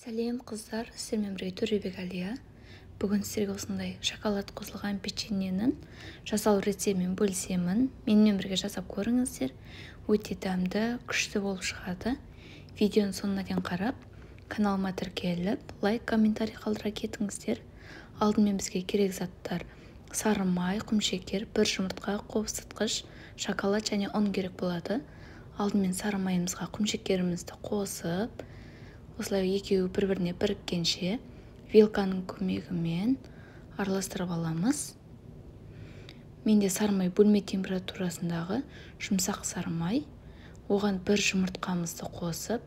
Сәлем қыздар, сіздермен бірге Төребек Әлия. Бүгін сіздерге осындай шоколад қосылған печеньенің жасалу рецептімен бөлісемін. Менімен бірге жасап көріңіздер. Өте дәмді, күшті болып шығады. Видеоның соңына дейін қарап, каналыма тіркеліп, лайк, комментарий қалдыра кетіңіздер. Алдымен бізге керек заттар: сары май, құмшекер, бір жұмыртқа, қобыздатқыш, шоколад және ұн керек болады. Алдымен сары майымызға құмшекерімізді қосып, осылай екеуі бір-біріне біріккенше вилканың көмегімен араластырып аламыз. Менде сары май бөлме температурасындағы жұмсақ сары май. Оған бір жұмыртқамызды қосып,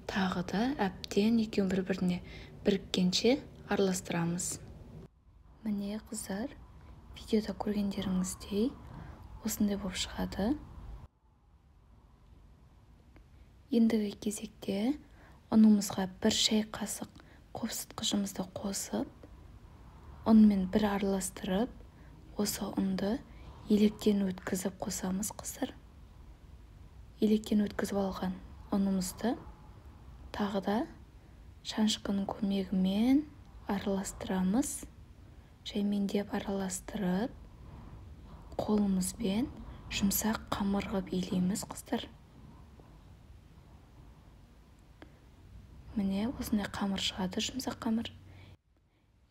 тағы да әбден екеуін бір-біріне біріккенше араластырамыз. Міне қыздар, видеода көргендеріңіздей осындай болып шығады. Ендігі кезекте ұнымызға бір шай қасық қобыздатқышымызды қосып, ұнмен бір араластырып, осы ұнды електен өткізіп қосамыз қыздар. Електен өткізіп алған ұнымызды тағы да шанышқының көмегімен араластырамыз. Жаймендеп араластырып, қолымызбен жұмсақ қамыр ғып илейміз қыздар. Міне осындай қамыр шығады, жұмсақ қамыр.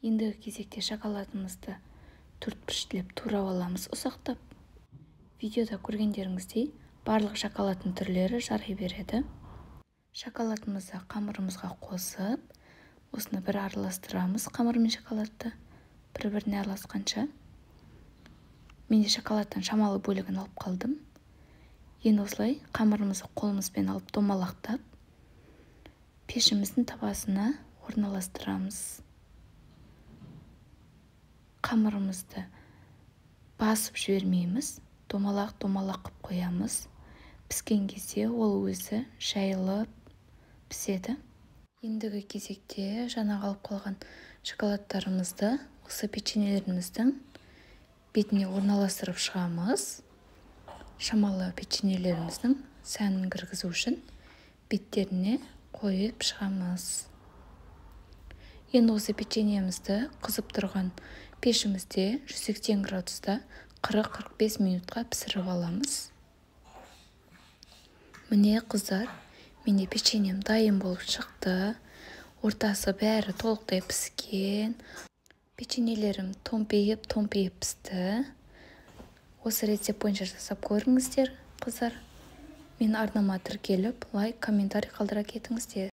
Ендігі кезекте шоколадымызды төртбұрыштап турап аламыз, ұсақтап. Видеода көргендеріңіздей барлық шоколадтың түрлері жарай береді. Шоколадымызды қамырымызға қосып, осыны бір араластырамыз, қамыр мен шоколадты бір-біріне араласқанша. Мен де шоколадтың шамалы бөлігін алып қалдым. Енді осылай қамырымызды қолымызбен алып домалақтап, пешіміздің табасына орналастырамыз. Қамырымызды басып жібермейміз, домалақ-домалақ қып қоямыз. Піскен кезде ол өзі жайылып піседі. Ендігі кезекте жаңа қалып қалған шоколадтарымызды осы печеньелеріміздің бетіне орналастырып шығамыз. Шамалы печеньелеріміздің сәнін кіргізу үшін беттеріне қойып шығамыз. Енді осы печеньемізді қызып тұрған пешімізде 180 градуста 40-45 минутқа пісіріп аламыз. Міне қыздар, менде печеньем дайын болып шықты. Ортасы бәрі толықтай піскен. Печеньелерім томпиып пісті. Осы рецепт бойынша жасап көріңіздер қыздар. Мен арнама тіркеліп, лайк, комментарий қалдыра кетіңіздер.